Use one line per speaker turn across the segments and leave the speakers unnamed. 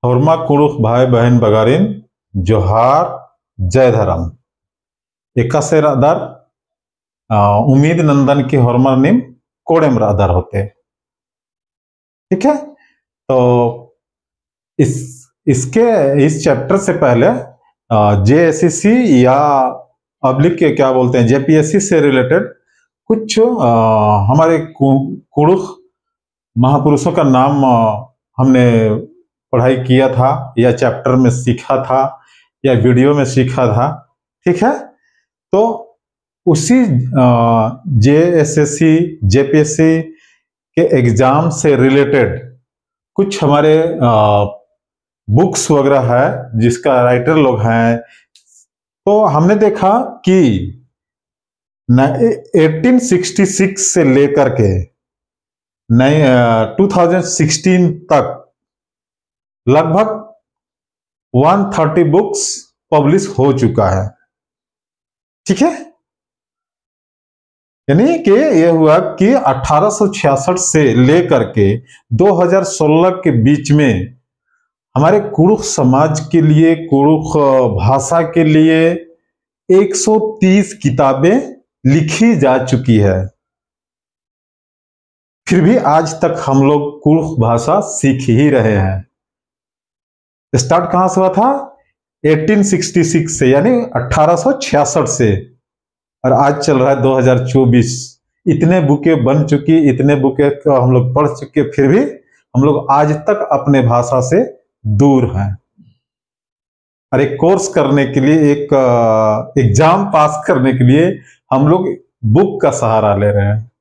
हरमा कुरुख भाई बहन बगारिन जोहार जय धर्म एकासेर अदार उम्मीद नंदन की हरमा निम कोडेम अदार होते। ठीक है, तो इस चैप्टर से पहले जेएसएससी या पब्लिक के क्या बोलते हैं जेपीएससी से रिलेटेड कुछ हमारे कुरुख महापुरुषों का नाम हमने पढ़ाई किया था या चैप्टर में सीखा था या वीडियो में सीखा था। ठीक है, तो उसी जेएसएससी जेपीएससी के एग्जाम से रिलेटेड कुछ हमारे बुक्स वगैरह है जिसका राइटर लोग हैं। तो हमने देखा कि 1866 से लेकर के 2016 तक लगभग 130 बुक्स पब्लिश हो चुका है। ठीक है, यानी कि ये हुआ कि 1866 से लेकर के 2016 के बीच में हमारे कुरुख समाज के लिए, कुरुख भाषा के लिए 130 किताबें लिखी जा चुकी है। फिर भी आज तक हम लोग कुरुख भाषा सीख ही रहे हैं। स्टार्ट कहां से हुआ था? 1866 से, यानी 1866 से, और आज चल रहा है 2024। इतने बुकें बन चुकी, इतने बुकें हम लोग पढ़ चुके, फिर भी हम लोग आज तक अपने भाषा से दूर हैं। और एक कोर्स करने के लिए, एक एग्जाम पास करने के लिए हम लोग बुक का सहारा ले रहे हैं।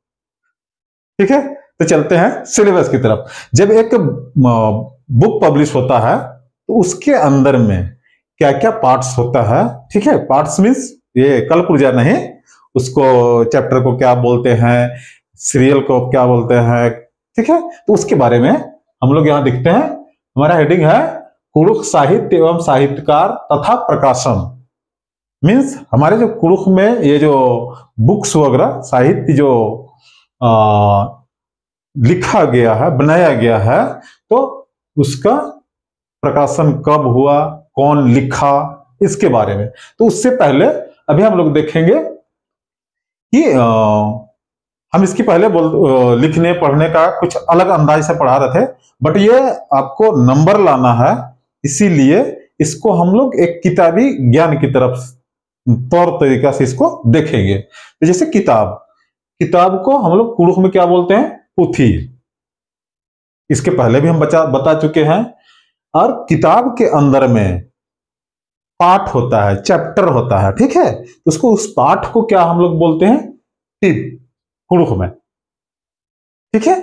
ठीक है, तो चलते हैं सिलेबस की तरफ। जब एक बुक पब्लिश होता है तो उसके अंदर में क्या क्या पार्ट्स होता है। ठीक है, पार्ट्स मीन्स ये कल पुर्जा नहीं, उसको चैप्टर को क्या बोलते हैं, सीरियल को क्या बोलते हैं। ठीक है, तो उसके बारे में हम लोग यहां देखते हैं। हमारा हेडिंग है कुरुख साहित्य एवं साहित्यकार तथा प्रकाशन। मीन्स हमारे जो कुरुख में ये जो बुक्स वगैरह साहित्य जो लिखा गया है, बनाया गया है, तो उसका प्रकाशन कब हुआ, कौन लिखा, इसके बारे में। तो उससे पहले अभी हम लोग देखेंगे कि हम इसकी पहले लिखने पढ़ने का कुछ अलग अंदाज से पढ़ा रहे थे, बट ये आपको नंबर लाना है, इसीलिए इसको हम लोग एक किताबी ज्ञान की तरफ तौर तरीका से इसको देखेंगे। तो जैसे किताब को हम लोग कुरुख में क्या बोलते हैं? पुथी। इसके पहले भी हम बता चुके हैं। और किताब के अंदर में पाठ होता है, चैप्टर होता है। ठीक है, तो उसको, उस पाठ को क्या हम लोग बोलते हैं? टिप, कुरुख में। ठीक है,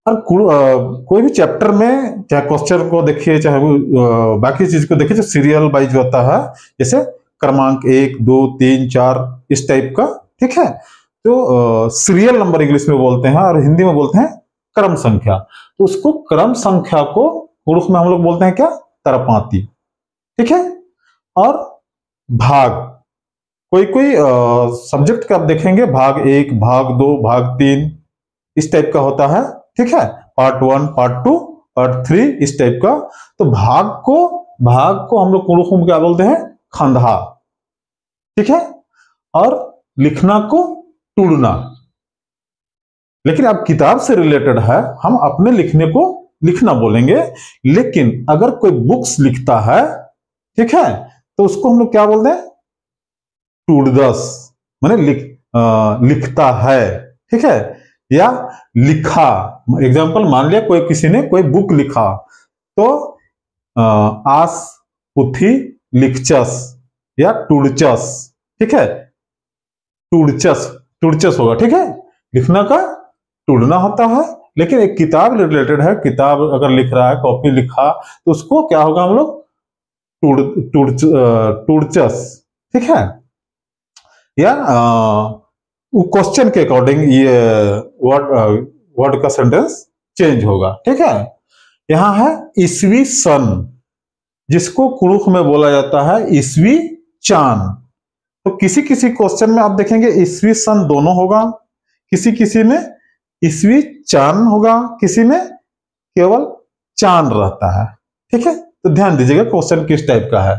और कोई भी चैप्टर में चाहे क्वेश्चन को देखिए, चाहे बाकी चीज को देखिए, जो सीरियल वाइज होता है, जैसे क्रमांक 1 2 3 4 इस टाइप का। ठीक है, तो सीरियल नंबर इंग्लिश में बोलते हैं और हिंदी में बोलते हैं क्रम संख्या। तो उसको क्रम संख्या को कुरुख में हम लोग बोलते हैं क्या? तरपाती। ठीक है, और भाग, कोई सब्जेक्ट का आप देखेंगे भाग 1 भाग 2 भाग 3 इस टाइप का होता है। ठीक है, पार्ट 1 पार्ट 2 पार्ट 3 इस टाइप का। तो भाग को हम लोग कुरुख में क्या बोलते हैं? खंधा। ठीक है, और लिखना को टूड़ना। लेकिन अब किताब से रिलेटेड है, हम अपने लिखने को लिखना बोलेंगे। लेकिन अगर कोई बुक्स लिखता है, ठीक है, तो उसको हम लोग क्या बोलते हैं? टूड़दस, माने लिखता है। ठीक है, या लिखा। एग्जाम्पल मान लिया किसी ने कोई बुक लिखा, तो आस पुथी लिखचस या टूड़चस। ठीक है, टूड़चस होगा। ठीक है, लिखना का टूड़ना होता है। लेकिन एक किताब रिलेटेड है, किताब अगर लिख रहा है, कॉपी लिखा, तो उसको क्या होगा? हम लोग टूड़चस। ठीक है, या क्वेश्चन के अकॉर्डिंग ये वर्ड का सेंटेंस चेंज होगा। ठीक है, यहां है ईसवी सन, जिसको कुरुख में बोला जाता है ईसवी चान। तो किसी क्वेश्चन में आप देखेंगे ईसवी सन दोनों होगा, किसी में ईसवी चान होगा, किसी में केवल चांद रहता है। ठीक है, तो ध्यान दीजिएगा क्वेश्चन किस टाइप का है।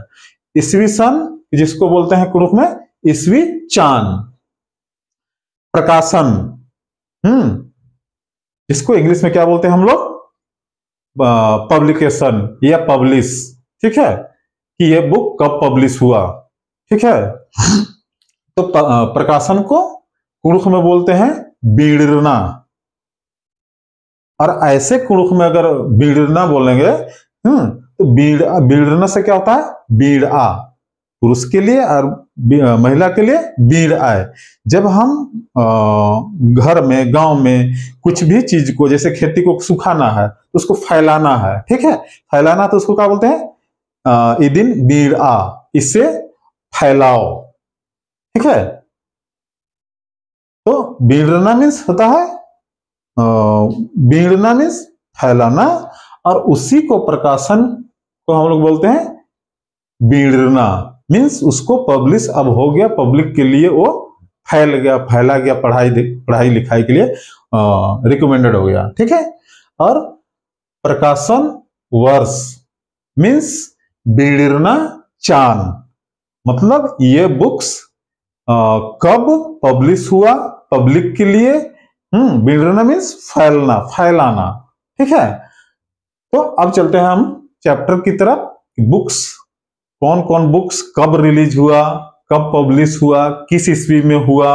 ईसवी सन, जिसको बोलते हैं कुड़ुख में ईसवी चान। प्रकाशन, इसको इंग्लिश में क्या बोलते हैं हम लोग, पब्लिकेशन या पब्लिश। ठीक है, कि ये बुक कब पब्लिश हुआ। ठीक है, तो प्रकाशन को कुड़ुख में बोलते हैं बीड़ना। और ऐसे कुड़ुख में अगर बीड़ना बोलेंगे तो बीड़ना से क्या होता है, बीड़ा, पुरुष के लिए और महिला के लिए बीड़ आए। जब हम घर में, गांव में कुछ भी चीज को, जैसे खेती को सुखाना है तो उसको फैलाना है, ठीक है, फैलाना, तो उसको क्या बोलते हैं, ये दिन बीड़ आ, इससे फैलाओ। ठीक है, तो बीड़ना मीन्स होता है, बीड़ना मीन्स फैलाना, और उसी को प्रकाशन को हम लोग बोलते हैं बीड़ना। मीन्स उसको पब्लिश अब हो गया, पब्लिक के लिए वो फैल गया, फैला गया, पढ़ाई लिखाई के लिए रिकमेंडेड हो गया। ठीक है, और प्रकाशन वर्ष मीन्स बीड़ना चान, मतलब ये बुक्स कब पब्लिश हुआ पब्लिक के लिए। बीड़ना मीन्स फैलना, फैलाना। ठीक है, तो अब चलते हैं हम चैप्टर की तरफ। बुक्स, कौन कौन बुक्स कब रिलीज हुआ, कब पब्लिश हुआ, किस ईस्वी में हुआ।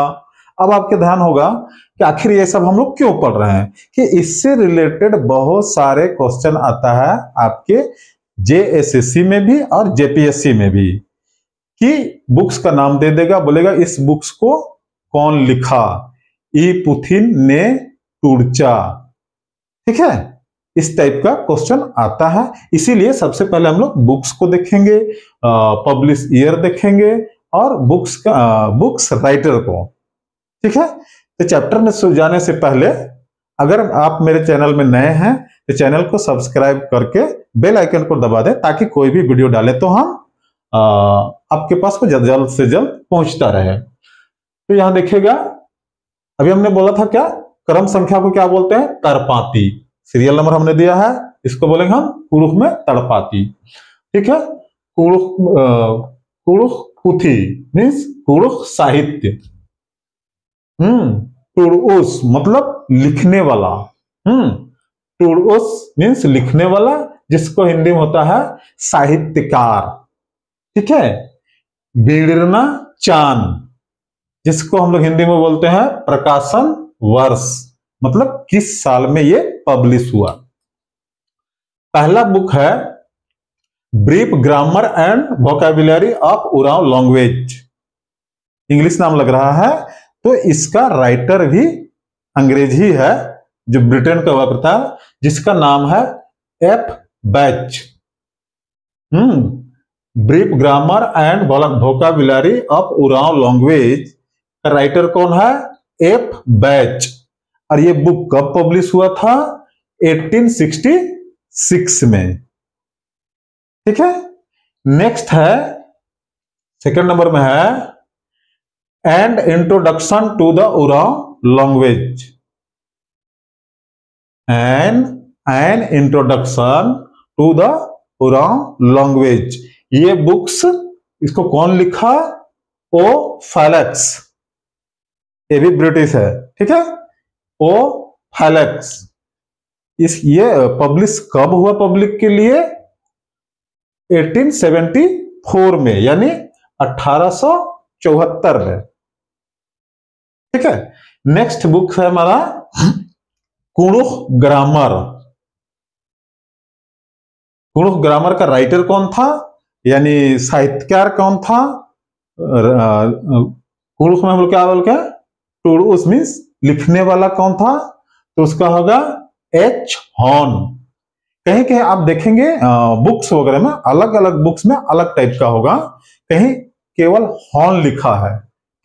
अब आपके ध्यान होगा कि आखिर ये सब हम लोग क्यों पढ़ रहे हैं, कि इससे रिलेटेड बहुत सारे क्वेश्चन आता है आपके जेएसएससी में भी और जेपीएससी में भी, कि बुक्स का नाम दे देगा, बोलेगा इस बुक्स को कौन लिखा, ई पुथिन ने टूर्चा। ठीक है, इस टाइप का क्वेश्चन आता है। इसीलिए सबसे पहले हम लोग बुक्स को देखेंगे, पब्लिश ईयर देखेंगे, और बुक्स राइटर को। ठीक है, तो चैप्टर में जाने से पहले अगर आप मेरे चैनल में नए हैं तो चैनल को सब्सक्राइब करके बेल आइकन को दबा दें, ताकि कोई भी वीडियो डाले तो हम आपके पास को जल्द से जल्द पहुंचता रहे। तो यहां देखिएगा, अभी हमने बोला था क्या, क्रम संख्या को क्या बोलते हैं, तरपाती। सीरियल नंबर हमने दिया है, इसको बोलेंगे हम कुड़ुख में तड़पाती। ठीक है, कुड़ुख पुथी मीन्स कुड़ुख साहित्य। टुड़उस मतलब लिखने वाला। टुड़उस मीन्स लिखने वाला, जिसको हिंदी में होता है साहित्यकार। ठीक है, बीड़ना चान, जिसको हम लोग हिंदी में बोलते हैं प्रकाशन वर्ष, मतलब किस साल में ये पब्लिश हुआ। पहला बुक है brief grammar and vocabulary of Oraon language, English नाम लग रहा है। तो इसका राइटर भी अंग्रेज ही है, जो ब्रिटेन का हुआ था, जिसका नाम है F batch. Brief grammar and vocabulary of Oraon language का राइटर कौन है, एफ बैच। और ये बुक कब पब्लिश हुआ था, 1866 में। ठीक है, नेक्स्ट है, सेकंड नंबर में है and introduction to the Oraon language. An introduction to the Oraon language. ये बुक्स, इसको कौन लिखा, ओ फैलेक्स, ये भी ब्रिटिश है। ठीक है, ओ फैलेक्स। ये पब्लिश कब हुआ पब्लिक के लिए, 1874 में, यानी 1874 में। ठीक है, नेक्स्ट बुक है हमारा कुड़ुख ग्रामर। कुड़ुख ग्रामर का राइटर कौन था, यानी साहित्यकार कौन था। कुड़ुख में हम लोग क्या बोलते हैं, टुड़उस मीन्स लिखने वाला कौन था, तो उसका होगा एच हॉर्न। कहीं कहीं आप देखेंगे बुक्स वगैरह में, अलग अलग बुक्स में अलग टाइप का होगा, कहीं केवल हॉर्न लिखा है।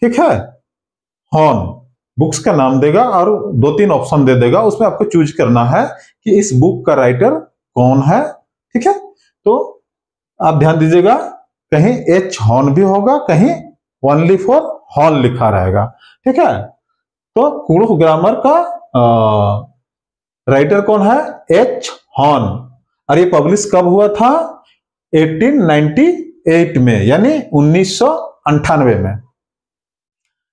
ठीक है, हॉर्न बुक्स का नाम देगा और 2-3 ऑप्शन दे देगा, उसमें आपको चूज करना है कि इस बुक का राइटर कौन है। ठीक है, तो आप ध्यान दीजिएगा, कहीं एच हॉर्न भी होगा, कहीं ओनली फॉर हॉर्न लिखा रहेगा। ठीक है, तो कुड़ुख ग्रामर का राइटर कौन है, एच हॉर्न। और ये पब्लिश कब हुआ था? 1898 में, यानी 1998 में।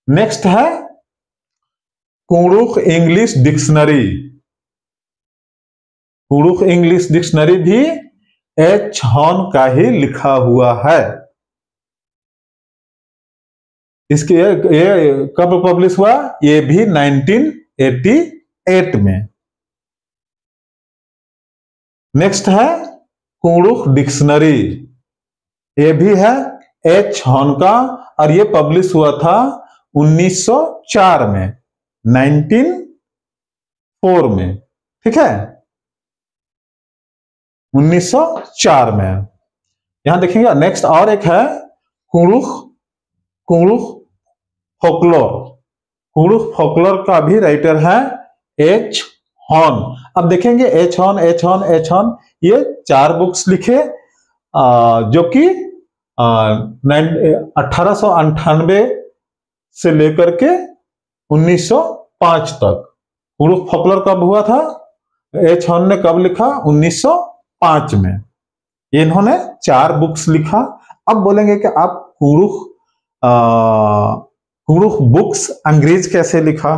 नेक्स्ट है Kurukh English dictionary. Kurukh English dictionary भी एच हॉर्न का ही लिखा हुआ है। इसके ये कब पब्लिश हुआ? ये भी 1988 में। नेक्स्ट है कुड़ुख डिक्शनरी, ये भी है एच हॉर्न का, और ये पब्लिश हुआ था 1904 में, 1904 में। ठीक है, 1904 में। यहां देखेंगे नेक्स्ट और एक है कुड़ुख फोकलोर। कुड़ुख फोकलोर का भी राइटर है एच हॉर्न। अब देखेंगे एच हॉर्न ये 4 बुक्स लिखे, जो कि 1898 से लेकर के 1905 तक। कुड़ुख फोकलोर कब हुआ था? एच हॉर्न ने कब लिखा? 1905 में। ये इन्होंने 4 बुक्स लिखा। अब बोलेंगे कि आप कुड़ुख बुक्स अंग्रेज कैसे लिखा?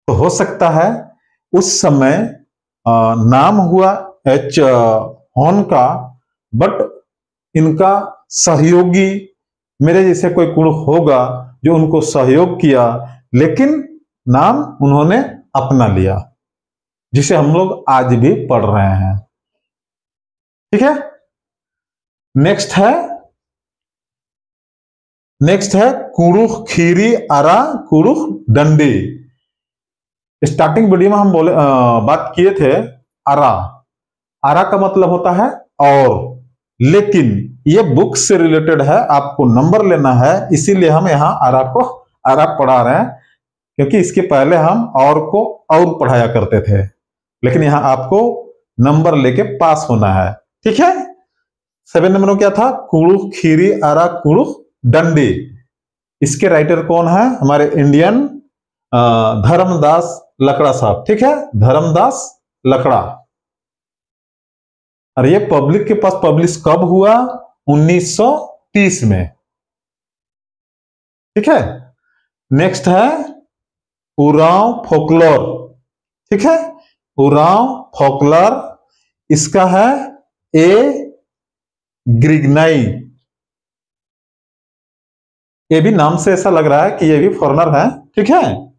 तो हो सकता है उस समय नाम हुआ एच हॉर्न का, बट इनका सहयोगी मेरे जैसे कोई कुड़ुख होगा जो उनको सहयोग किया, लेकिन नाम उन्होंने अपना लिया, जिसे हम लोग आज भी पढ़ रहे हैं। ठीक है, नेक्स्ट है कुड़ुख खीरी आरा कुड़ुख डंडी। स्टार्टिंग वीडियो में हम बात किए थे आरा का मतलब होता है और, लेकिन ये बुक से रिलेटेड है, आपको नंबर लेना है, इसीलिए हम यहाँ आरा पढ़ा रहे हैं, क्योंकि इसके पहले हम और को और पढ़ाया करते थे, लेकिन यहाँ आपको नंबर लेके पास होना है। ठीक है, 7 नंबर में क्या था? कुड़ुख खीरी आरा कुड़ुख डंडी। इसके राइटर कौन है? हमारे इंडियन धर्मदास लकड़ा साहब। ठीक है, धर्मदास लकड़ा। और ये पब्लिक के पास पब्लिश कब हुआ? 1930 में। ठीक है, नेक्स्ट है उरांव फोकलोर। ठीक है, उरांव फोकलोर, इसका है ए ग्रिगनाई। ये भी नाम से ऐसा लग रहा है कि ये भी फॉरेनर है। ठीक है,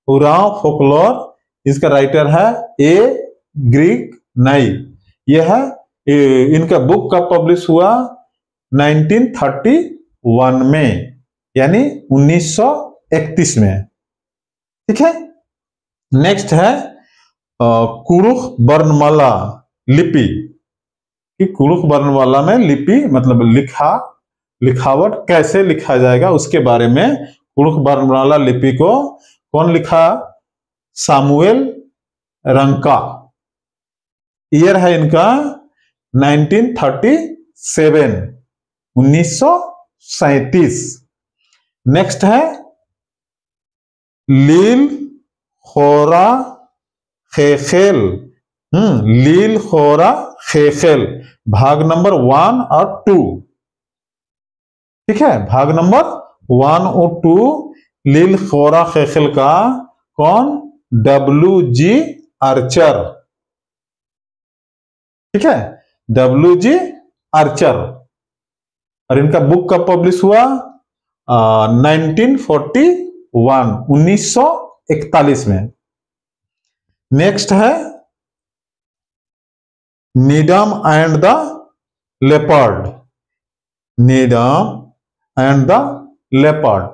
उरांव फोकलोर, इसका राइटर है ए ग्रिगनाई। यह है, इनका बुक कब पब्लिश हुआ? 1931 में, यानी 1931 में। ठीक है, नेक्स्ट है कुड़ुख वर्णमाला लिपि। कि कुड़ुख वर्णमाला में लिपि मतलब लिखावट कैसे लिखा जाएगा, उसके बारे में। कुड़ुख वर्णमाला लिपि को कौन लिखा? सामुएल रंका। ईयर है इनका 1937, 1937। नेक्स्ट है लील खोरा खेखेल। लील खोरा खेखेल, भाग नंबर 1 और 2। ठीक है, भाग नंबर 1 और 2 लील खोरा खेखेल का कौन? W.G. आर्चर। ठीक है, W.G. आर्चर। और इनका बुक कब पब्लिश हुआ? 1941, 1941 में। नेक्स्ट है Needham and the leopard. Needham and the leopard,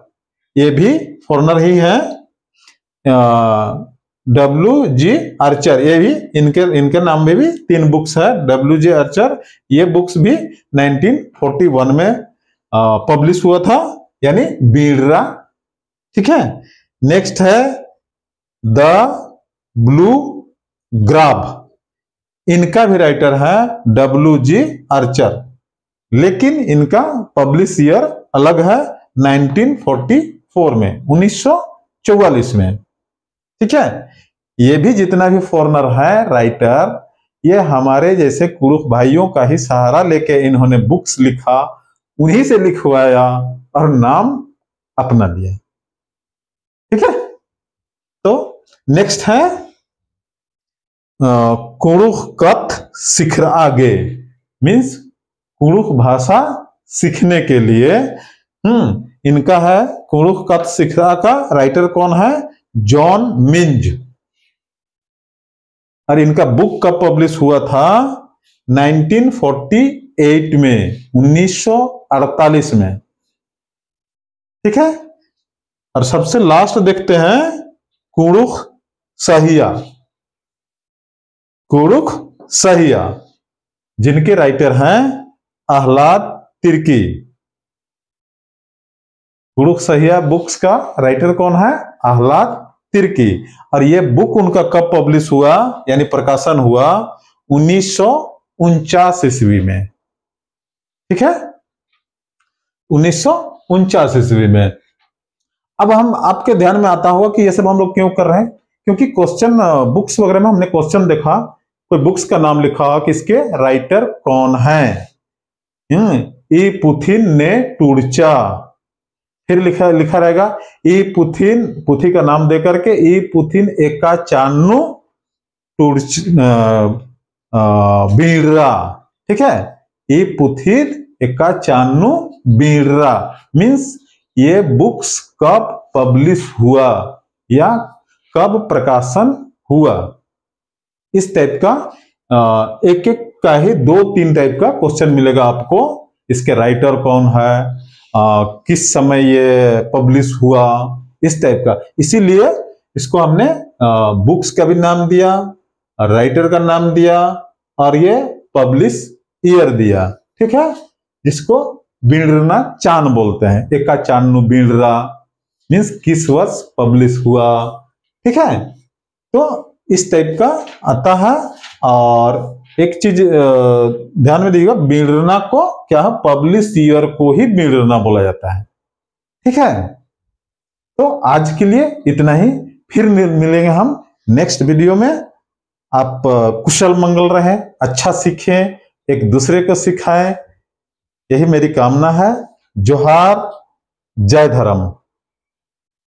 ये भी फॉरेनर ही है, W.G. आर्चर। ये भी इनके नाम में भी 3 बुक्स है, W.G. आर्चर। ये बुक्स भी 1941 में पब्लिश हुआ था, यानी बीड़रा। ठीक है, नेक्स्ट है द ब्लू ग्राब। इनका भी राइटर है W.G. आर्चर, लेकिन इनका पब्लिश ईयर अलग है, 1944 में, 1944 में। ठीक है, ये भी जितना भी फॉरेनर है राइटर, ये हमारे जैसे कुरुख भाइयों का ही सहारा लेके इन्होंने बुक्स लिखा, उन्हीं से लिखवाया और नाम अपना लिया। ठीक है, तो नेक्स्ट है कुरुख कथ सिख आगे, मीन्स कुरुख भाषा सीखने के लिए इनका है कुरुख कथ सिखरा का राइटर कौन है? जॉन मिंज। और इनका बुक कब पब्लिश हुआ था? 1948 में, 1948 में। ठीक है, और सबसे लास्ट देखते हैं कुरुख सहिया। कुरुख सहिया जिनके राइटर हैं आह्लाद तिर्की। कुरुख सहिया बुक्स का राइटर कौन है? आह्लाद तिर्की। और ये बुक उनका कब पब्लिश हुआ, यानी प्रकाशन हुआ? 1949 ईस्वी में। ठीक है, 1949 ईस्वी में। अब हम आपके ध्यान में आता होगा कि ये सब हम लोग क्यों कर रहे हैं, क्योंकि क्वेश्चन बुक्स वगैरह में हमने क्वेश्चन देखा, कोई बुक्स का नाम लिखा कि इसके राइटर कौन है। ई पुथिन ने टूर्चा, फिर लिखा रहेगा ई पुथिन, पुथी का नाम देकर के ई पुथिन एका चान्नु बीड़ा। ठीक है, ई पुथिन एका चान्नु बीड़ा मीन्स ये बुक्स कब पब्लिश हुआ या कब प्रकाशन हुआ। इस टाइप का एक एक का ही 2-3 टाइप का क्वेश्चन मिलेगा आपको। इसके राइटर कौन है, किस समय ये पब्लिश हुआ, इस टाइप का। इसीलिए इसको हमने बुक्स का भी नाम दिया, राइटर का नाम दिया और ये पब्लिश ईयर दिया। ठीक है, जिसको बीड़ना चान बोलते हैं। एका चान्नु बीड़ा मीन्स किस वर्ष पब्लिश हुआ। ठीक है, तो इस टाइप का आता है। और एक चीज ध्यान में दीजिएगा, बीड़ना को क्या है? पब्लिश ईयर को ही बीड़ना बोला जाता है। ठीक है, तो आज के लिए इतना ही, फिर मिलेंगे हम नेक्स्ट वीडियो में। आप कुशल मंगल रहें, अच्छा सीखें, एक दूसरे को सिखाएं, यही मेरी कामना है। जोहार, जय धर्म।